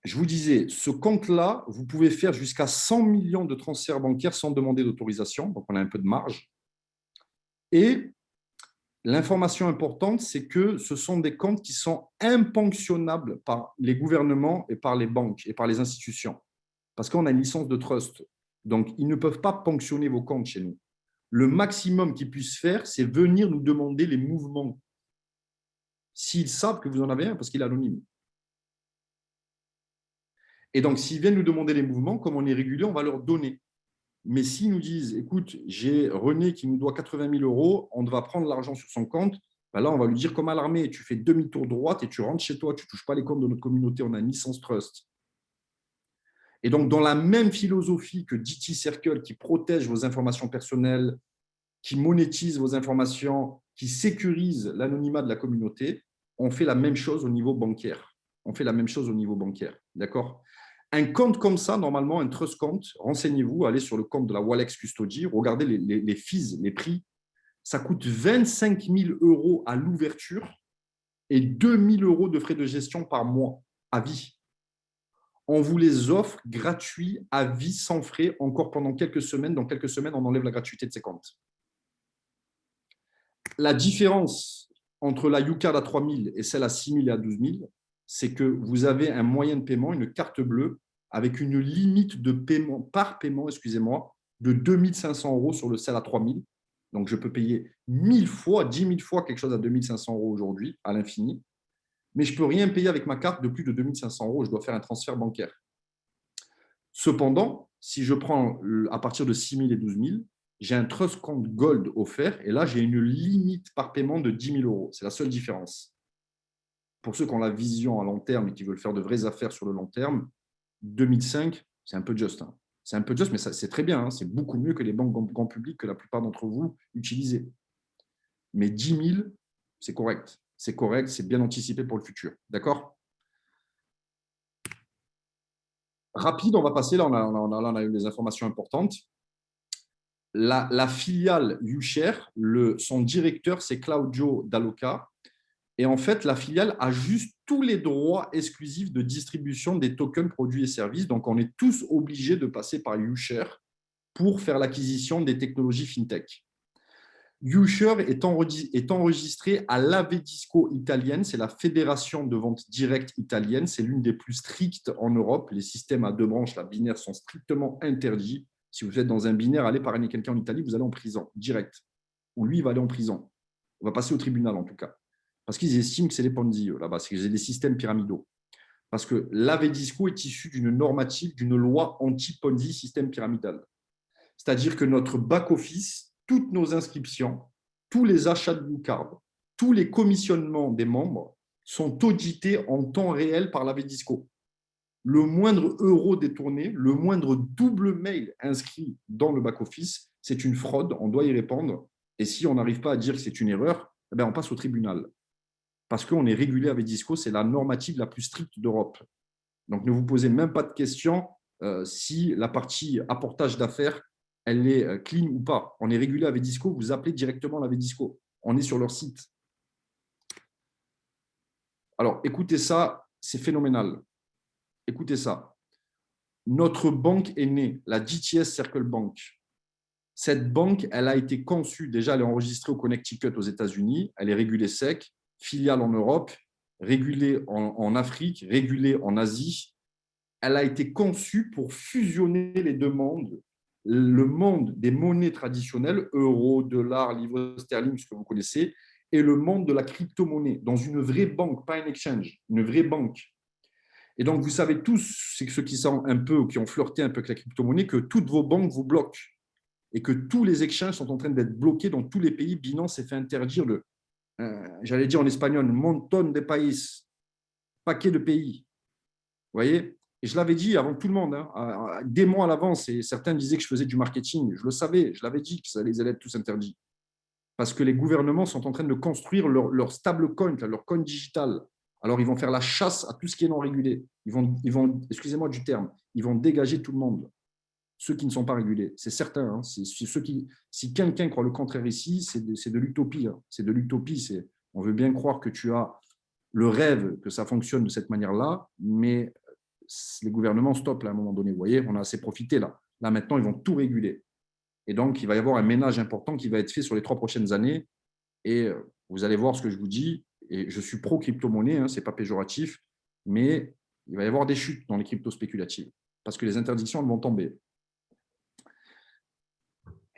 je vous disais, ce compte-là, vous pouvez faire jusqu'à 100 millions de transferts bancaires sans demander d'autorisation, donc on a un peu de marge. Et l'information importante, c'est que ce sont des comptes qui sont imponctionnables par les gouvernements et par les banques et par les institutions, parce qu'on a une licence de trust. Donc, ils ne peuvent pas ponctionner vos comptes chez nous. Le maximum qu'ils puissent faire, c'est venir nous demander les mouvements, s'ils savent que vous en avez un, parce qu'il est anonyme. Et donc, s'ils viennent nous demander les mouvements, comme on est régulier, on va leur donner. Mais s'ils nous disent, écoute, j'ai René qui nous doit 80 000 euros, on va prendre l'argent sur son compte, ben là, on va lui dire comme à l'armée, tu fais demi-tour droite et tu rentres chez toi, tu ne touches pas les comptes de notre communauté, on a une licence trust. Et donc, dans la même philosophie que DT Circle qui protège vos informations personnelles, qui monétise vos informations, qui sécurise l'anonymat de la communauté, on fait la même chose au niveau bancaire. On fait la même chose au niveau bancaire. D'accord? Un compte comme ça, normalement, un trust compte, renseignez-vous, allez sur le compte de la Walex Custody, regardez les fees, les prix. Ça coûte 25 000 euros à l'ouverture et 2 000 euros de frais de gestion par mois à vie. On vous les offre gratuits à vie sans frais encore pendant quelques semaines. Dans quelques semaines, on enlève la gratuité de ces comptes. La différence entre la UCAD à 3 000 et celle à 6 000 et à 12 000, c'est que vous avez un moyen de paiement, une carte bleue, avec une limite de paiement par paiement, excusez-moi, de 2 500 euros sur le celle à 3 000. Donc, je peux payer 1000 fois, 10 000 fois quelque chose à 2 500 euros aujourd'hui, à l'infini. Mais je ne peux rien payer avec ma carte de plus de 2 500 euros. Je dois faire un transfert bancaire. Cependant, si je prends à partir de 6 000 et 12 000, j'ai un trust compte gold offert et là, j'ai une limite par paiement de 10 000 euros. C'est la seule différence. Pour ceux qui ont la vision à long terme et qui veulent faire de vraies affaires sur le long terme, 2005, c'est un peu juste. Hein. C'est un peu juste, mais c'est très bien. Hein. C'est beaucoup mieux que les banques grand public que la plupart d'entre vous utilisez. Mais 10 000, c'est correct. C'est correct, c'est bien anticipé pour le futur. D'accord? Rapide, on va passer. Là, on a eu des informations importantes. la filiale YouShare, son directeur, c'est Claudio Dall'Oca. Et en fait, la filiale a juste tous les droits exclusifs de distribution des tokens, produits et services. Donc, on est tous obligés de passer par YouShare pour faire l'acquisition des technologies FinTech. YouShare est enregistré à l'Avedisco italienne, c'est la fédération de vente directe italienne, c'est l'une des plus strictes en Europe. Les systèmes à deux branches, la binaire, sont strictement interdits. Si vous êtes dans un binaire, allez parrainer quelqu'un en Italie, vous allez en prison, direct. Ou lui, il va aller en prison. On va passer au tribunal, en tout cas. Parce qu'ils estiment que c'est des Ponzi, là-bas, c'est des systèmes pyramidaux. Parce que l'Avedisco est issu d'une normative, d'une loi anti-Ponzi, système pyramidal. C'est-à-dire que notre back-office, toutes nos inscriptions, tous les achats de Blue Card, tous les commissionnements des membres sont audités en temps réel par l'Avedisco. Le moindre euro détourné, le moindre double mail inscrit dans le back-office, c'est une fraude, on doit y répondre. Et si on n'arrive pas à dire que c'est une erreur, eh bien on passe au tribunal. Parce qu'on est régulé avec Disco, c'est la normative la plus stricte d'Europe. Donc, ne vous posez même pas de question si la partie apportage d'affaires, elle est clean ou pas. On est régulé avec Disco, vous appelez directement la Disco. On est sur leur site. Alors, écoutez ça, c'est phénoménal. Écoutez ça. Notre banque est née, la GTS Circle Bank. Cette banque, elle a été conçue, déjà, elle est enregistrée au Connecticut aux États-Unis, elle est régulée SEC, filiale en Europe, régulée en Afrique, régulée en Asie. Elle a été conçue pour fusionner les deux mondes, le monde des monnaies traditionnelles, euro, dollar, livre sterling, ce que vous connaissez, et le monde de la crypto-monnaie, dans une vraie banque, pas un exchange, une vraie banque. Et donc, vous savez tous, c'est ceux qui sont un peu, ou qui ont flirté un peu avec la crypto-monnaie, que toutes vos banques vous bloquent et que tous les exchanges sont en train d'être bloqués dans tous les pays. Binance s'est fait interdire j'allais dire en espagnol, montón de país, paquet de pays. Vous voyez? Et je l'avais dit avant tout le monde, hein, des mois à l'avance, et certains disaient que je faisais du marketing. Je le savais, je l'avais dit que ça les allait être tous interdits. Parce que les gouvernements sont en train de construire leur stablecoin, leur coin digital. Alors, ils vont faire la chasse à tout ce qui est non régulé. Ils vont excusez-moi du terme, ils vont dégager tout le monde, ceux qui ne sont pas régulés. C'est certain. Hein, si quelqu'un croit le contraire ici, c'est de l'utopie. Hein, c'est de l'utopie. On veut bien croire que tu as le rêve que ça fonctionne de cette manière-là, mais les gouvernements stoppent là, à un moment donné. Vous voyez, on a assez profité là. Là, maintenant, ils vont tout réguler. Et donc, il va y avoir un ménage important qui va être fait sur les 3 prochaines années. Et vous allez voir ce que je vous dis. Et je suis pro-crypto-monnaie, hein, ce n'est pas péjoratif, mais il va y avoir des chutes dans les cryptos spéculatives parce que les interdictions elles vont tomber.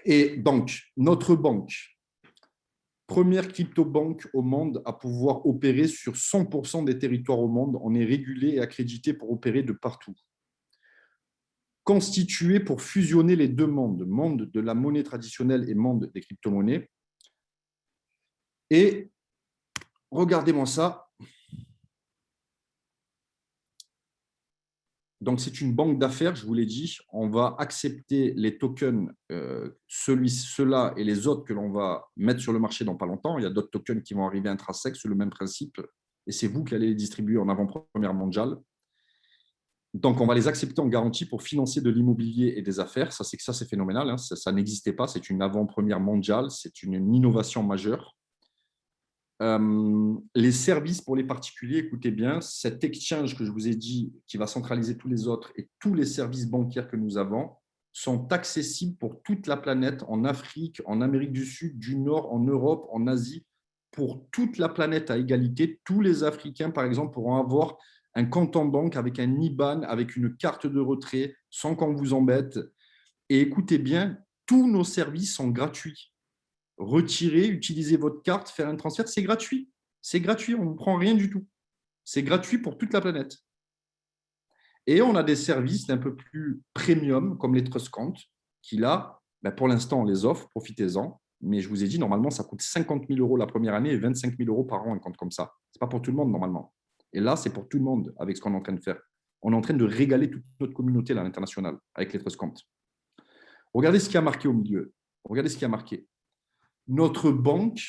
Et donc, notre banque, première crypto-banque au monde à pouvoir opérer sur 100% des territoires au monde, on est régulé et accrédité pour opérer de partout. Constitué pour fusionner les deux mondes, monde de la monnaie traditionnelle et monde des crypto-monnaies. Et regardez-moi ça. Donc, c'est une banque d'affaires, je vous l'ai dit. On va accepter les tokens, ceux-là et les autres que l'on va mettre sur le marché dans pas longtemps. Il y a d'autres tokens qui vont arriver intrinsèques sur le même principe. Et c'est vous qui allez les distribuer en avant-première mondiale. Donc, on va les accepter en garantie pour financer de l'immobilier et des affaires. Ça, c'est phénoménal. Hein. Ça n'existait pas. C'est une avant-première mondiale. C'est une innovation majeure. Les services pour les particuliers, écoutez bien, cet exchange que je vous ai dit, qui va centraliser tous les autres et tous les services bancaires que nous avons, sont accessibles pour toute la planète, en Afrique, en Amérique du Sud, du Nord, en Europe, en Asie, pour toute la planète à égalité. Tous les Africains, par exemple, pourront avoir un compte en banque avec un IBAN, avec une carte de retrait, sans qu'on vous embête. Et écoutez bien, tous nos services sont gratuits. Retirer, utiliser votre carte, faire un transfert, c'est gratuit. C'est gratuit, on ne prend rien du tout. C'est gratuit pour toute la planète. Et on a des services d'un peu plus premium, comme les trust accounts, qui là, pour l'instant, on les offre, profitez-en. Mais je vous ai dit, normalement, ça coûte 50 000 € la première année et 25 000 € par an, un compte comme ça. Ce n'est pas pour tout le monde, normalement. Et là, c'est pour tout le monde avec ce qu'on est en train de faire. On est en train de régaler toute notre communauté là, à l'international avec les trust accounts. Regardez ce qui a marqué au milieu. Regardez ce qui a marqué. Notre banque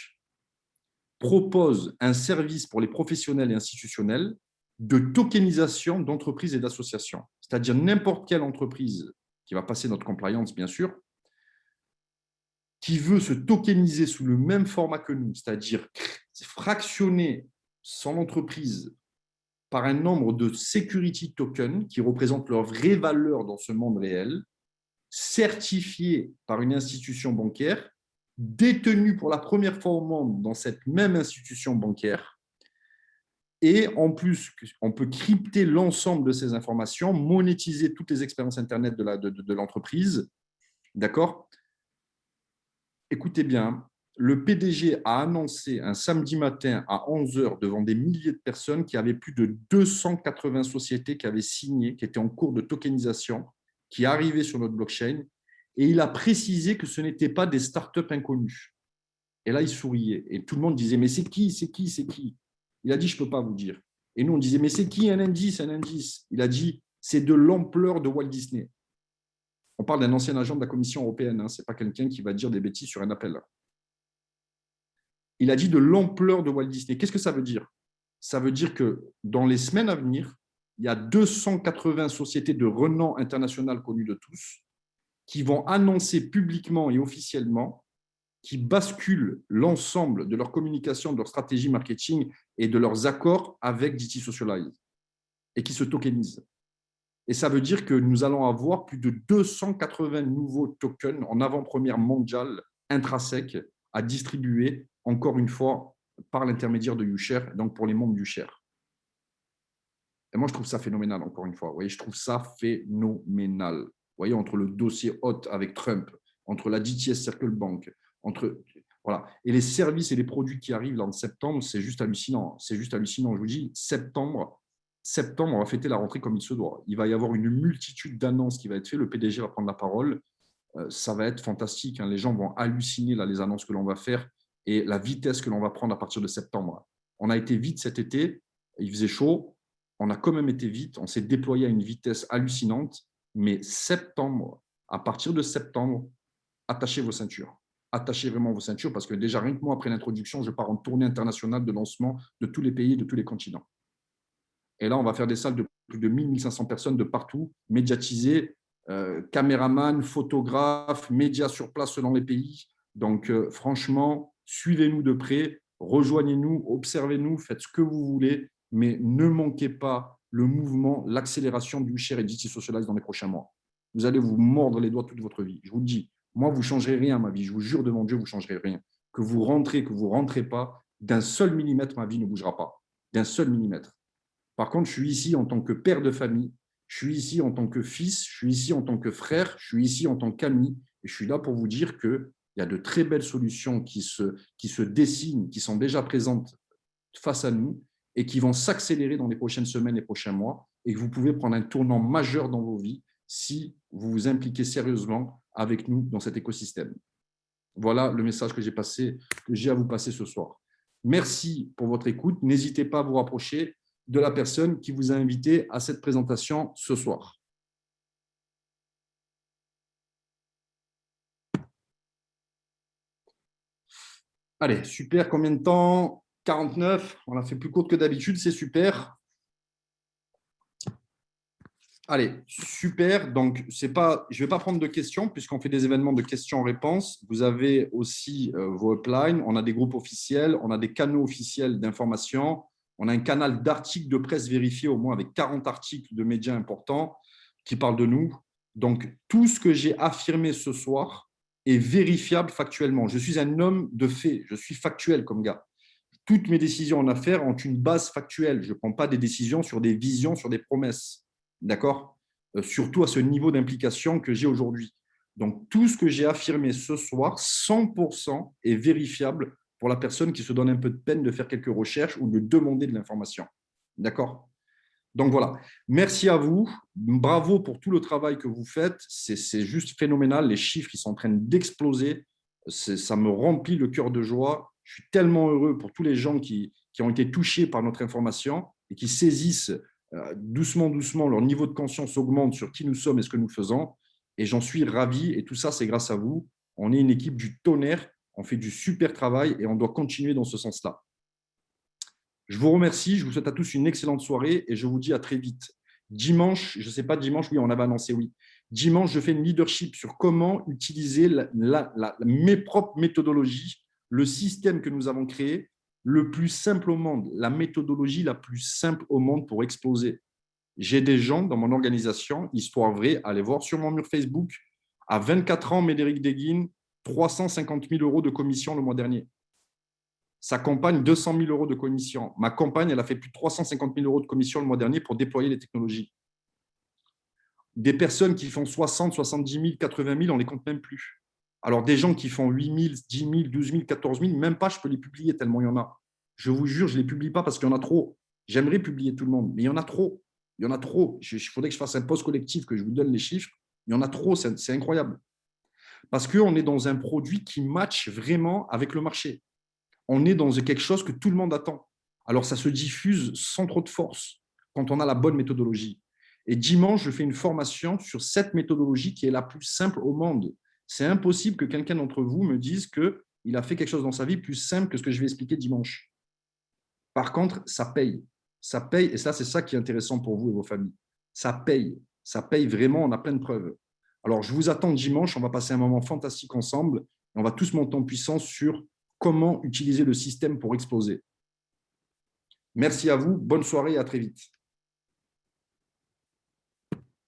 propose un service pour les professionnels et institutionnels de tokenisation d'entreprises et d'associations. C'est-à-dire n'importe quelle entreprise qui va passer notre compliance, bien sûr, qui veut se tokeniser sous le même format que nous, c'est-à-dire fractionner son entreprise par un nombre de security tokens qui représentent leur vraie valeur dans ce monde réel, certifiés par une institution bancaire, détenus pour la première fois au monde dans cette même institution bancaire. Et en plus, on peut crypter l'ensemble de ces informations, monétiser toutes les expériences Internet de l'entreprise. D'accord? Écoutez bien, le PDG a annoncé un samedi matin à 11 h devant des milliers de personnes qu'il y avait plus de 280 sociétés qui avaient signé, qui étaient en cours de tokenisation, qui arrivaient sur notre blockchain. Et il a précisé que ce n'étaient pas des startups inconnues. Et là, il souriait. Et tout le monde disait, mais c'est qui, c'est qui, c'est qui? Il a dit, je ne peux pas vous dire. Et nous, on disait, mais c'est qui un indice, un indice? Il a dit, c'est de l'ampleur de Walt Disney. On parle d'un ancien agent de la Commission européenne, hein. Ce n'est pas quelqu'un qui va dire des bêtises sur un appel. Il a dit de l'ampleur de Walt Disney. Qu'est-ce que ça veut dire? Ça veut dire que dans les semaines à venir, il y a 280 sociétés de renom international connues de tous qui vont annoncer publiquement et officiellement, qui basculent l'ensemble de leur communication, de leur stratégie marketing et de leurs accords avec DT Socialize et qui se tokenisent. Et ça veut dire que nous allons avoir plus de 280 nouveaux tokens en avant-première mondiale intrinsèque à distribuer, encore une fois, par l'intermédiaire de YouShare, donc pour les membres d'YouShare. Et moi, je trouve ça phénoménal, encore une fois. Vous voyez, je trouve ça phénoménal. Vous voyez, entre le dossier Hot avec Trump, entre la DTS Circle Bank, voilà. Et les services et les produits qui arrivent là en septembre, c'est juste hallucinant. C'est juste hallucinant. Je vous dis, septembre, on va fêter la rentrée comme il se doit. Il va y avoir une multitude d'annonces qui va être faites. Le PDG va prendre la parole. Ça va être fantastique. Hein. Les gens vont halluciner là, les annonces que l'on va faire et la vitesse que l'on va prendre à partir de septembre. On a été vite cet été. Il faisait chaud. On a quand même été vite. On s'est déployé à une vitesse hallucinante. Mais septembre, à partir de septembre, attachez vos ceintures. Attachez vraiment vos ceintures parce que déjà, rien que moi, après l'introduction, je pars en tournée internationale de lancement de tous les pays et de tous les continents. Et là, on va faire des salles de plus de 1000, 1500 personnes de partout, médiatisées, caméramans, photographes, médias sur place selon les pays. Donc, franchement, suivez-nous de près, rejoignez-nous, observez-nous, faites ce que vous voulez, mais ne manquez pas le mouvement, l'accélération du share et DT Socialize dans les prochains mois. Vous allez vous mordre les doigts toute votre vie. Je vous le dis, moi, vous ne changerez rien à ma vie. Je vous jure devant Dieu, vous ne changerez rien. Que vous rentrez, que vous ne rentrez pas, d'un seul millimètre, ma vie ne bougera pas. D'un seul millimètre. Par contre, je suis ici en tant que père de famille, je suis ici en tant que fils, je suis ici en tant que frère, je suis ici en tant qu'ami, et je suis là pour vous dire qu'il y a de très belles solutions qui se dessinent, qui sont déjà présentes face à nous, et qui vont s'accélérer dans les prochaines semaines et prochains mois, et que vous pouvez prendre un tournant majeur dans vos vies si vous vous impliquez sérieusement avec nous dans cet écosystème. Voilà le message que j'ai à vous passer ce soir. Merci pour votre écoute. N'hésitez pas à vous rapprocher de la personne qui vous a invité à cette présentation ce soir. Allez, super. Combien de temps? 49. On l'a fait plus courte que d'habitude, c'est super. Allez, super. Donc, je ne vais pas prendre de questions puisqu'on fait des événements de questions-réponses. Vous avez aussi vos uplines. On a des groupes officiels, on a des canaux officiels d'information. On a un canal d'articles de presse vérifiés, au moins avec 40 articles de médias importants qui parlent de nous. Donc, tout ce que j'ai affirmé ce soir est vérifiable factuellement. Je suis un homme de fait, je suis factuel comme gars. Toutes mes décisions en affaires ont une base factuelle. Je ne prends pas des décisions sur des visions, sur des promesses. D'accord? Surtout à ce niveau d'implication que j'ai aujourd'hui. Donc, tout ce que j'ai affirmé ce soir, 100% est vérifiable pour la personne qui se donne un peu de peine de faire quelques recherches ou de demander de l'information. D'accord? Donc, voilà. Merci à vous. Bravo pour tout le travail que vous faites. C'est juste phénoménal. Les chiffres, ils sont en train d'exploser. Ça me remplit le cœur de joie. Je suis tellement heureux pour tous les gens qui ont été touchés par notre information et qui saisissent doucement, doucement, leur niveau de conscience augmente sur qui nous sommes et ce que nous faisons. Et j'en suis ravi. Et tout ça, c'est grâce à vous. On est une équipe du tonnerre. On fait du super travail et on doit continuer dans ce sens-là. Je vous remercie. Je vous souhaite à tous une excellente soirée et je vous dis à très vite. Dimanche, je ne sais pas, dimanche, oui, on avait annoncé, oui. Dimanche, je fais une leadership sur comment utiliser mes propres méthodologies, le système que nous avons créé, le plus simple au monde, la méthodologie la plus simple au monde pour exploser. J'ai des gens dans mon organisation, histoire vraie, allez voir sur mon mur Facebook, à 24 ans, Médéric Deguine, 350 000 € de commission le mois dernier. Sa compagne, 200 000 € de commission. Ma compagne, elle a fait plus de 350 000 € de commission le mois dernier pour déployer les technologies. Des personnes qui font 60, 70 000, 80 000, on ne les compte même plus. Alors, des gens qui font 8 000, 10 000, 12 000, 14 000, même pas, je peux les publier tellement il y en a. Je vous jure, je ne les publie pas parce qu'il y en a trop. J'aimerais publier tout le monde, mais il y en a trop. Il y en a trop. Il faudrait que je fasse un post collectif, que je vous donne les chiffres. Il y en a trop, c'est incroyable. Parce qu'on est dans un produit qui matche vraiment avec le marché. On est dans quelque chose que tout le monde attend. Alors, ça se diffuse sans trop de force quand on a la bonne méthodologie. Et dimanche, je fais une formation sur cette méthodologie qui est la plus simple au monde. C'est impossible que quelqu'un d'entre vous me dise qu'il a fait quelque chose dans sa vie plus simple que ce que je vais expliquer dimanche. Par contre, ça paye. Ça paye, et ça, c'est ça qui est intéressant pour vous et vos familles. Ça paye. Ça paye vraiment, on a plein de preuves. Alors, je vous attends dimanche, on va passer un moment fantastique ensemble, et on va tous monter en puissance sur comment utiliser le système pour exploser. Merci à vous, bonne soirée et à très vite.